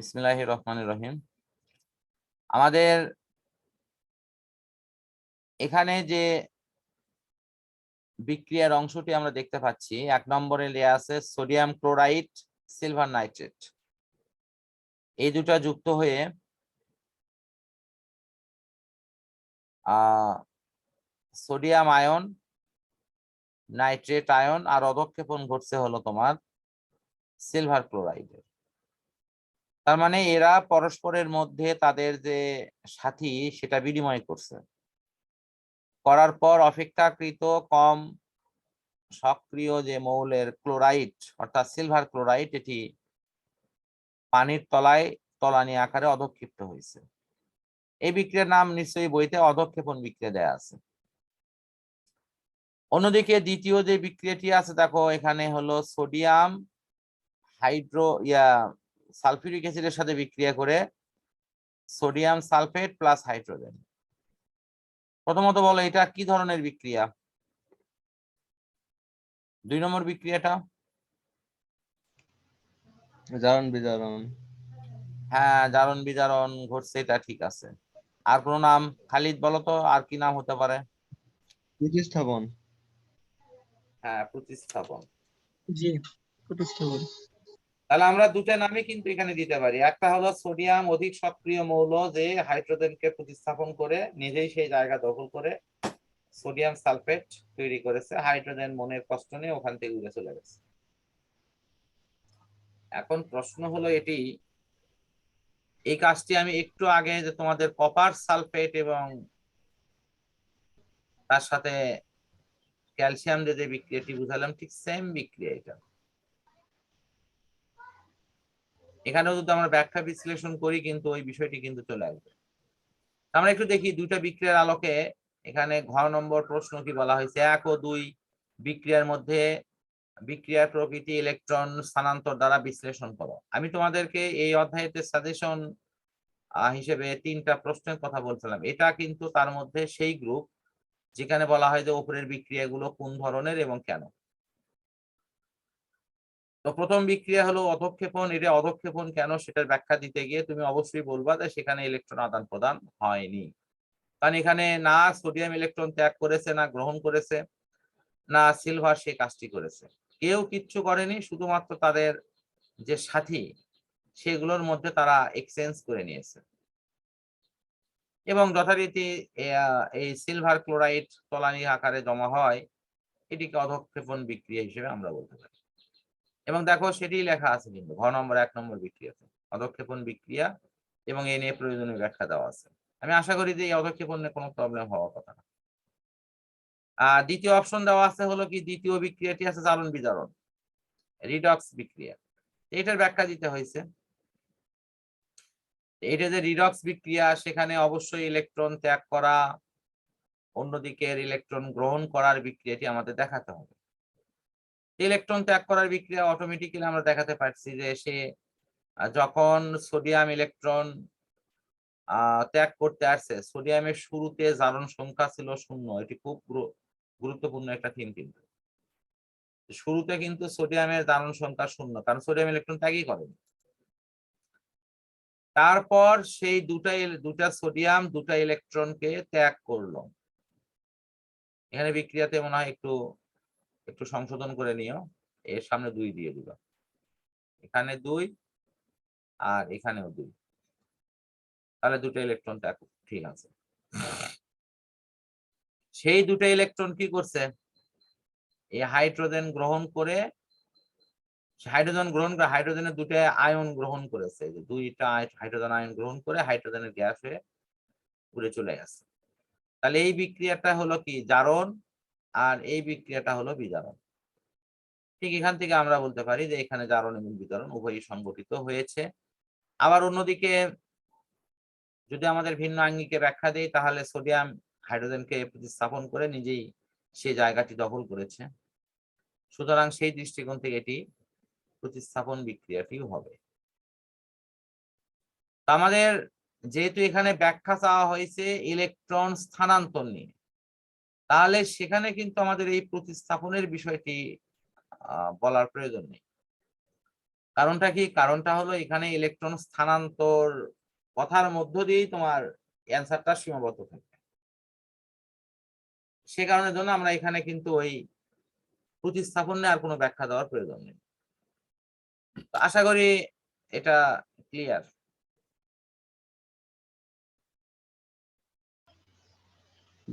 বিসমিল্লাহির রহমানির রহিম। আমাদের এখানে যে বিক্রিয়ার অংশটি আমরা দেখতে পাচ্ছি, 1 নম্বরে লেয়া আছে সোডিয়াম ক্লোরাইড, সিলভার নাইট্রেট। এই দুটো যুক্ত হয়ে সোডিয়াম আয়ন, নাইট্রেট আয়ন আর অধঃক্ষেপণ ঘটছে হলো তোমার সিলভার ক্লোরাইডের। তার মানে এরা পরস্পরের মধ্যে তাদের যে সাথী সেটা বিনিময় করছে, করার পর অপেক্ষাকৃত কম সক্রিয় যে মৌলের ক্লোরাইড অর্থাৎ সিলভার ক্লোরাইড এটি পানির তলায় তলানি আকারে অধঃক্ষিপ্ত হয়েছে। এই বিক্রিয়ার নাম নিশ্চয়ই বইতে অধঃক্ষেপণ বিক্রিয়া দেয়া আছে। অন্যদিকে দ্বিতীয় যে বিক্রিয়াটি আছে দেখো, এখানে হলো সোডিয়াম সালফিউরিক অ্যাসিডের সাথে বিক্রিয়া করে সোডিয়াম সালফেট প্লাস হাইড্রোজেন। প্রথমত বলো এটা কি ধরনের বিক্রিয়া? 2 নম্বর বিক্রিয়াটা জারণ বিজারণ। হ্যাঁ, জারণ বিজারণ ঘটছে, এটা ঠিক আছে। আর কোন নাম খালিদ বলো তো, আর কি নাম হতে পারে? প্রতিস্থাপন। হ্যাঁ, প্রতিস্থাপন। জি, প্রতিস্থাপন। তাহলে আমরা দুটো নামই কিন্তু এখানে দিতে পারি। একটা হলো সোডিয়াম অধিক সক্রিয় মৌল যে হাইড্রোজেনকে প্রতিস্থাপন করে নিজেই সেই জায়গা দখল করে সোডিয়াম সালফেট তৈরি করেছে। হাইড্রোজেন মনের কষ্ট নিয়ে ওখান থেকে উড়ে চলে গেছে। এখন প্রশ্ন হলো এই কাজটি আমি একটু আগে যে তোমাদের কপার সালফেট এবং তার সাথে ক্যালসিয়াম যে বিক্রিয়াটি বুঝালাম, ঠিক সেম বিক্রিয়া এটা। এখানেও যদি আমরা ব্যাখ্যা বিশ্লেষণ করি কিন্তু ওই বিষয়টি কিন্তু চলে আসবে। আমরা একটু দেখি দুইটা বিক্রিয়ার আলোকে এখানে ঘ নম্বর প্রশ্ন কি বলা হয়েছে। 1 ও 2 বিক্রিয়ার মধ্যে বিক্রিয়ার প্রকৃতি ইলেকট্রন স্থানান্তর দ্বারা বিশ্লেষণ করো। আমি তোমাদেরকে এই অধ্যায়তে সাজেশন হিসেবে 3টা প্রশ্নের কথা বলছিলাম। এটা কিন্তু তার মধ্যে সেই গ্রুপ যেখানে বলা হয় যে উপরের বিক্রিয়াগুলো কোন ধরনের এবং কেন। তো প্রথম বিক্রিয়া হলো অধঃক্ষেপণ। এটা অধঃক্ষেপণ কেন সেটার ব্যাখ্যা দিতে গিয়ে তুমি অবশ্যই বলবা যে সেখানে ইলেকট্রন আদান প্রদান হয়নি, কারণ এখানে না সোডিয়াম ইলেকট্রন ত্যাগ করেছে, না গ্রহণ করেছে, না সিলভার সে কাজটি করেছে। কেউ কিচ্ছু করেনি, শুধুমাত্র তাদের যে সাথী সেগুলোর মধ্যে তারা এক্সচেঞ্জ করে নিয়েছে। এবং যথারীতি এই সিলভার ক্লোরাইড তলানি আকারে জমা হয়, এটিকে অধঃক্ষেপণ বিক্রিয়া হিসেবে আমরা বলতে পারি। এবং দেখো সেটি লেখা আছে কিন্তু ঘ নম্বর 1 নম্বর বিক্রিয়াতে অধঃক্ষেপণ বিক্রিয়া, এবং এই নিয়ে প্রয়োজনীয় ব্যাখ্যা দেওয়া আছে। আমি আশা করি যে এই অধঃক্ষেপণে কোনো প্রবলেম হওয়ার কথা না। দ্বিতীয় অপশন দেওয়া আছে হলো কি, দ্বিতীয় বিক্রিয়াটি আছে জারণ বিজারণ, রিডক্স বিক্রিয়া। এটার ব্যাখ্যা দিতে হয়েছে। এটা যে রিডক্স বিক্রিয়া, সেখানে অবশ্যই ইলেকট্রন ত্যাগ করা, অন্যদিকে ইলেকট্রন গ্রহণ করার বিক্রিয়াটি আমাদের দেখাতে হবে। ইলেকট্রন ত্যাগ করার বিক্রিয়া অটোমেটিক্যালি আমরা দেখাতে পারছি যে সে যখন সোডিয়াম ইলেকট্রন ত্যাগ করতে আসছে, সোডিয়ামের শুরুতে জারণ সংখ্যা ছিল 0। এটি খুব গুরুত্বপূর্ণ একটা থিম। কিন্তু শুরুতে কিন্তু সোডিয়ামের জারণ সংখ্যা 0, কারণ সোডিয়াম ইলেকট্রন ত্যাগই করেনি। তারপর সেই দুটা সোডিয়াম দুটা ইলেকট্রনকে ত্যাগ করলো। এখানে বিক্রিয়াতে মনে হয় একটু সংশোধন করে নিও, এর সামনে 2 দিয়ে দিবা, এখানে 2 আর এখানেও 2, তাহলে দুটো ইলেকট্রন ত্যাগ ঠিক আছে। সেই দুটো ইলেকট্রন কি করছে, এই হাইড্রোজেন গ্রহণ করে হাইড্রোজেনের দুটো আয়ন গ্রহণ করেছে। যে 2টা হাইড্রোজেন আয়ন গ্রহণ করে হাইড্রোজেনের গ্যাস হয়ে উড়ে চলে গেছে। তাহলে এই বিক্রিয়াটা হলো কি জারণ, আর এই বিক্রিয়াটা হলো বিজারণ। ঠিক এখান থেকে আমরা বলতে পারি যে এখানে জারণ এবং বিজারণ উভয়ই সংঘটিত হয়েছে। আবার অন্যদিকে যদি আমাদের ভিন্ন আঙ্গিকে ব্যাখ্যা দেই, তাহলে সোডিয়াম হাইড্রোজেনকে প্রতিস্থাপন করে নিজেই সেই জায়গাটি দখল করেছে। সুতরাং সেই দৃষ্টিকোণ থেকে এটি প্রতিস্থাপন বিক্রিয়াটিও হবে। আমাদের যেহেতু এখানে ব্যাখ্যা চাওয়া হয়েছে ইলেকট্রন স্থানান্তর নিয়ে, তাহলে সেখানে কিন্তু আমাদের এই প্রতিস্থাপনের বিষয়টি বলার প্রয়োজন নেই, কারণটা কি? কারণটা হলো এখানে ইলেকট্রন স্থানান্তর কথার মধ্য দিয়েই তোমার অ্যান্সারটা সীমাবদ্ধ থাকে। সে কারণের জন্য আমরা এখানে কিন্তু ওই প্রতিস্থাপনে আর কোনো ব্যাখ্যা দেওয়ার প্রয়োজন নেই। আশা করি এটা ক্লিয়ার।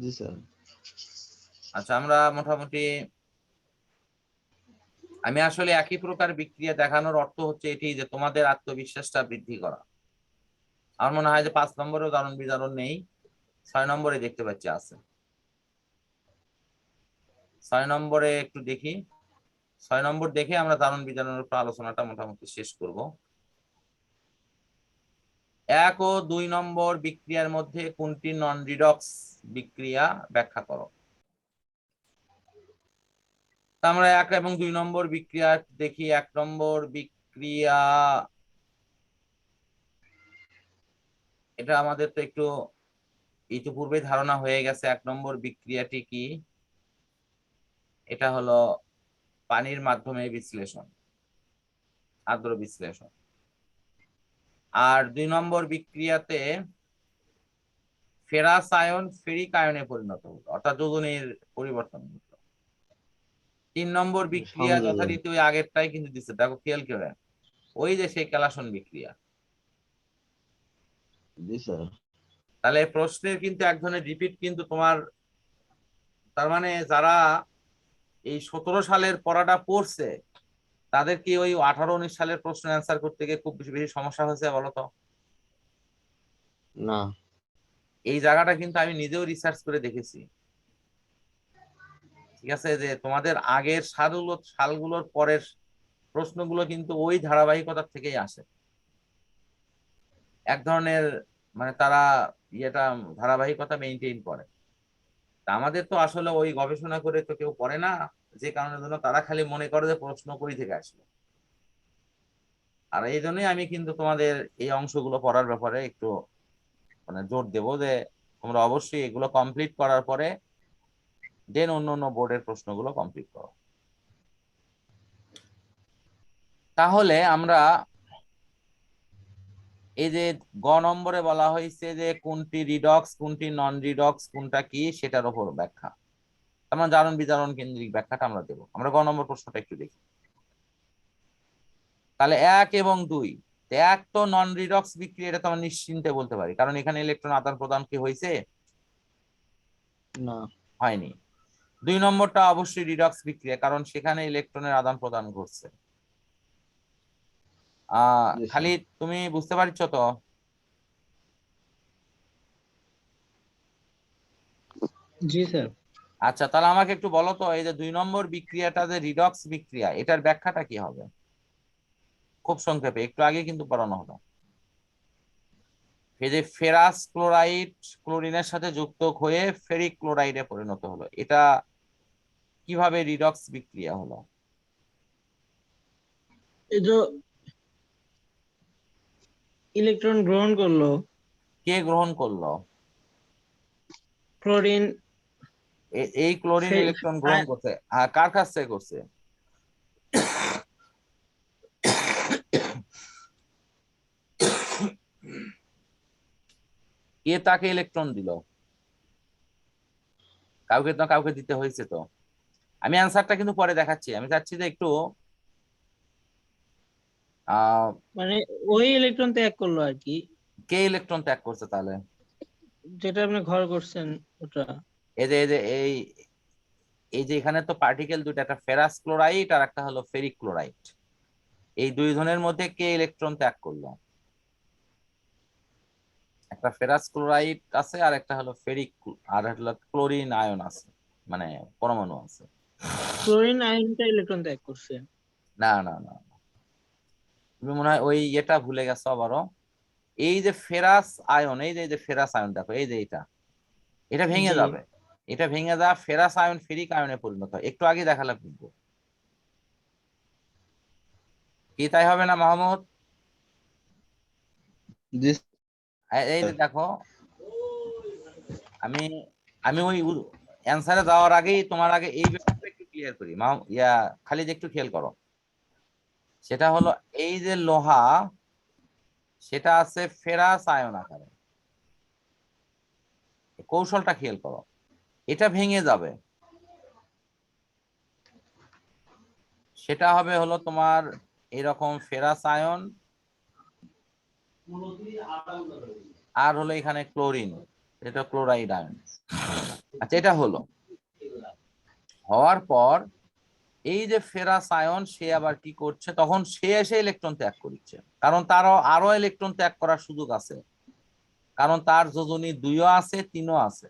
জি স্যার। আচ্ছা, আমরা মোটামুটি আমি আসলে একই প্রকার বিক্রিয়া দেখানোর অর্থ হচ্ছে এটি যে তোমাদের আত্মবিশ্বাসটা বৃদ্ধি করা। আমার মনে হয় যে 5 নম্বরে উদাহরণ বিদারণ নেই, 6 নম্বরে দেখতে পাচ্ছি আছে। 6 নম্বরে একটু দেখি, 6 নম্বর দেখে আমরা দারুণ বিধানের উপর আলোচনাটা মোটামুটি শেষ করব। 1 ও 2 নম্বর বিক্রিয়ার মধ্যে কোনটি নন রিডক্স বিক্রিয়া ব্যাখ্যা করো। আমরা 1 এবং 2 নম্বর বিক্রিয়া দেখি। 1 নম্বর বিক্রিয়া, এটা আমাদের তো একটু ইতিপূর্বে ধারণা হয়ে গেছে। 1 নম্বর বিক্রিয়াটি কি? এটা হলো পানির মাধ্যমে বিশ্লেষণ, আর্দ্র বিশ্লেষণ। আর 2 নম্বর বিক্রিয়াতে ফেরাস আয়ন ফেরিক আয়নে পরিণত হলো, অর্থাৎ যোজনীর পরিবর্তন হলো। 3 নম্বর বিক্রিয়া যথারীতি ওই আগেরটাই কিন্তু দিচ্ছে, দেখো খেয়াল করে, ওই যে সেই ক্যালাসন বিক্রিয়া। জি স্যার। তাহলে প্রশ্নের কিন্তু এক ধরনের রিপিট কিন্তু তোমার, তার মানে যারা এই 17 সালের পড়াটা পড়ছে তাদের কি ওই 18-19 সালের প্রশ্ন অ্যান্সার করতে গিয়ে খুব বেশি বেশি সমস্যা হয়েছে বলতো? না। এই জায়গাটা কিন্তু আমি নিজেও রিসার্চ করে দেখেছি। ঠিক আছে, যে তোমাদের আগের সালগুলোর পরের প্রশ্নগুলো কিন্তু ওই ধারাবাহিকতা থেকেই আসে। এক ধরনের মানে তারা ইয়েটা ধারাবাহিকতা মেনটেন করে। তা আমাদের তো আসলে ওই গবেষণা করে তো কেউ করে না, যে কারণের জন্য তারা খালি মনে করে যে প্রশ্ন কই থেকে আসলো। আর এই জন্যই আমি কিন্তু তোমাদের এই অংশগুলো পড়ার ব্যাপারে একটু মানে জোর দেবো যে তোমরা অবশ্যই এগুলো কমপ্লিট করার পরে দেন অন্য বোর্ডের প্রশ্নগুলো কমপ্লিট করো। তাহলে আমরা এই যে গ নম্বরে বলা হয়েছে যে কোনটি রিডক্স কোনটি নন রিডক্স কোনটা কি সেটার উপর ব্যাখ্যা, আমরা জারণ বিজারণ কেন্দ্রিক ব্যাখ্যাটা আমরা দেবো। আমরা গ নম্বর প্রশ্নটা একটু দেখি। তাহলে 1 এবং 2, 1 তো নন রিডক্স বিক্রিয়া, এটা তো আমরা নিশ্চিন্তে বলতে পারি, কারণ এখানে ইলেকট্রন আদান প্রদান কি হয়েছে? না, হয়নি। 2 নম্বরটা অবশ্যই রিডক্স বিক্রিয়া, কারণ সেখানে ইলেকট্রনের আদান প্রদান ঘটছে। খালি তুমি বুঝতে পারছো তো? জি স্যার। আচ্ছা, তাহলে আমাকে একটু বলো তো, এই যে 2 নম্বর বিক্রিয়াটা যে রিডক্স বিক্রিয়া, এটার ব্যাখ্যাটা কি হবে? খুব সংক্ষেপে, একটু আগে কিন্তু পড়ানো হলো। এই যে ফেরাস ক্লোরাইড ক্লোরিনের সাথে যুক্ত হয়ে ফেরিক ক্লোরাইডে পরিণত হলো, এটা কিভাবে রিডক্স বিক্রিয়া হলো? এই যে ইলেকট্রন গ্রহণ করলো, কে গ্রহণ করলো? ক্লোরিন। এই ক্লোরিন ইলেকট্রন গ্রহণ করছে, কার কাছ থেকে করছে? কে তাকে ইলেকট্রন দিল? কাউকে তো কাউকে দিতে হয়েছে তো। আমি অ্যান্সারটা কিন্তু পরে দেখাচ্ছি, আমি চাচ্ছি যে একটু মানে ওই ইলেকট্রন ত্যাগ করলো আর কি, কে ইলেকট্রন ত্যাগ করছে তাহলে? যেটা আপনি ঘর করছেন ওটা। এই যে এই যে এই যে এখানে তো পার্টিকেল দুটো, একটা ফেরাস ক্লোরাইড আর একটা হলো ফেরিক ক্লোরাইড। এই দুই ধনের মধ্যে কে ইলেকট্রন ত্যাগ করলো? একটা ফেরাস ক্লোরাইড আছে আর একটা হলো ফেরিক, আর হলো ক্লোরিন আয়ন আছে, মানে পরমাণু আছে। ক্লোরিন আয়নটা ইলেকট্রন ত্যাগ করছে। না না না, তুমি মনে হয় ওই এটা ভুলে গেছো আবারও। এই যে ফেরাস আয়ন, এই যে ফেরাস আয়ন, দেখো এই যে এটা, এটা ভেঙে জি। যাবে। এটা ভেঙে যা ফেরাস আয়ন ফেরিক আয়নে পরিণত হয়, একটু আগে দেখালাম কিন্তু। কি তাই হবে না মাহমুদ? জি এই যে স্যার। দেখো, আমি আমি ওই অ্যান্সারে যাওয়ার আগেই তোমার আগে এই ব্যাপারটা একটু ক্লিয়ার করি। ইয়া খালিদ একটু খেয়াল করো। সেটা হলো এই যে লোহা, সেটা আছে ফেরাস আয়ন আকারে। কৌশলটা খেয়াল করো, এটা ভেঙে যাবে, সেটা হবে হলো তোমার এরকম ফেরাস আয়ন, আর হলো এখানে ক্লোরিন, এটা ক্লোরাইড আয়ন। আচ্ছা, এটা হলো হওয়ার পর এই যে ফেরাস আয়ন সে আবার কি করছে, তখন সে এসে ইলেকট্রন ত্যাগ করছে, কারণ তারও আরো ইলেকট্রন ত্যাগ করার সুযোগ আছে, কারণ তার যোজনী 2ও আছে 3ও আছে।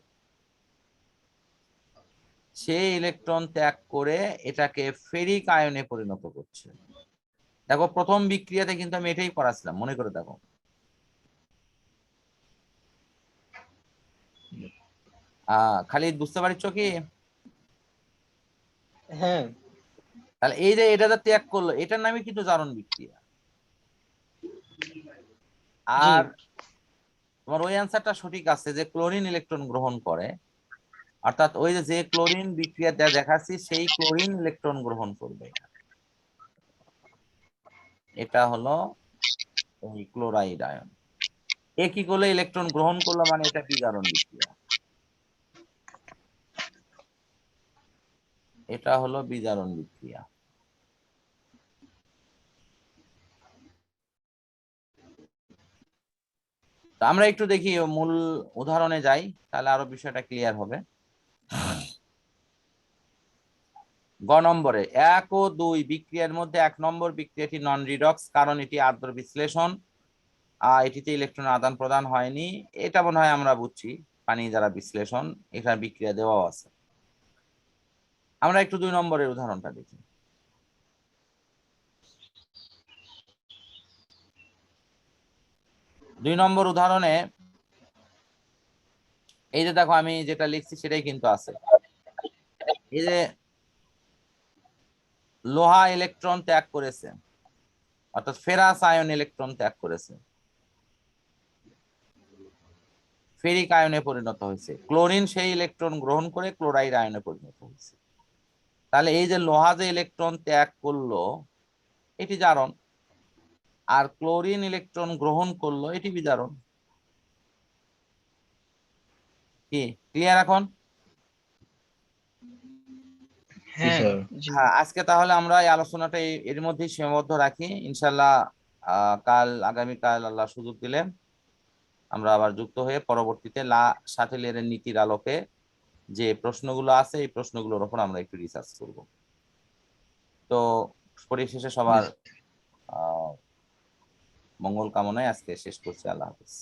সে ইলেকট্রন ত্যাগ করে এটাকে ফেরিক আয়নে পরিণত করছে। দেখো প্রথম বিক্রিয়াতে কিন্তু আমি এটাই পড়াছিলাম, মনে করে দেখো। খালিদ বুঝতে পারছো কি? হ্যাঁ তাহলে এই যে এটা যে ত্যাগ করলো, এটার নামই কিন্তু জারণ বিক্রিয়া। জি আর তোমার ওই অ্যান্সারটা সঠিক আছে যে ক্লোরিন ইলেকট্রন গ্রহণ করে, অর্থাৎ ওই যে ক্লোরিন বিক্রিয়া দেখাচ্ছি সেই ক্লোরিন ইলেকট্রন গ্রহণ করবে। এটা হলো ওই ক্লোরাইড আয়ন। এ কি করলো, ইলেকট্রন গ্রহণ করলো, মানে এটা বিজারণ বিক্রিয়া। এটা হলো বিজারণ বিক্রিয়া। তো আমরা একটু দেখি মূল উদাহরণে যাই, তাহলে আরো বিষয়টা ক্লিয়ার হবে। গ নম্বরে 1 ও 2 বিক্রিয়ার মধ্যে 1 নম্বর বিক্রিয়াটি নন রিডক্স, কারণ এটি আদ্র বিশ্লেষণ, এটিতে ইলেকট্রন আদান প্রদান হয়নি। এটা মনে হয় আমরা বুঝছি, পানি দ্বারা বিশ্লেষণ, এখানে বিক্রিয়া দেওয়াও আছে। আমরা একটু 2 নম্বরের উদাহরণটা দেখি। 2 নম্বর উদাহরণে এই যে দেখো আমি যেটা লিখছি সেটাই কিন্তু আছে। এই যে লোহা ইলেকট্রন ত্যাগ করেছে, অর্থাৎ ফেরাস আয়ন ইলেকট্রন ত্যাগ করেছে, ফেরিক আয়নে পরিণত হয়েছে। ক্লোরিন সেই ইলেকট্রন গ্রহণ করে ক্লোরাইড আয়নে পরিণত হয়েছে। তাহলে এই যে লোহা যে ইলেকট্রন ত্যাগ করলো এটি জারণ, আর ক্লোরিন ইলেকট্রন গ্রহণ করলো এটি বিজারণ। কি ক্লিয়ার এখন? জি হ্যাঁ স্যার। জি হ্যাঁ, আজকে তাহলে আমরা এই আলোচনাটা এর মধ্যেই সীমাবদ্ধ রাখি। ইনশাল্লাহ আগামীকাল আল্লাহ সুযোগ দিলে আমরা আবার যুক্ত হয়ে পরবর্তীতে শাটিলের নীতির আলোকে যে প্রশ্নগুলো আছে এই প্রশ্নগুলোর উপর আমরা একটু রিসার্চ করব। তো পরিশেষে জি সবার মঙ্গল কামনায় আজকে শেষ করছি। আল্লাহ হাফিজ।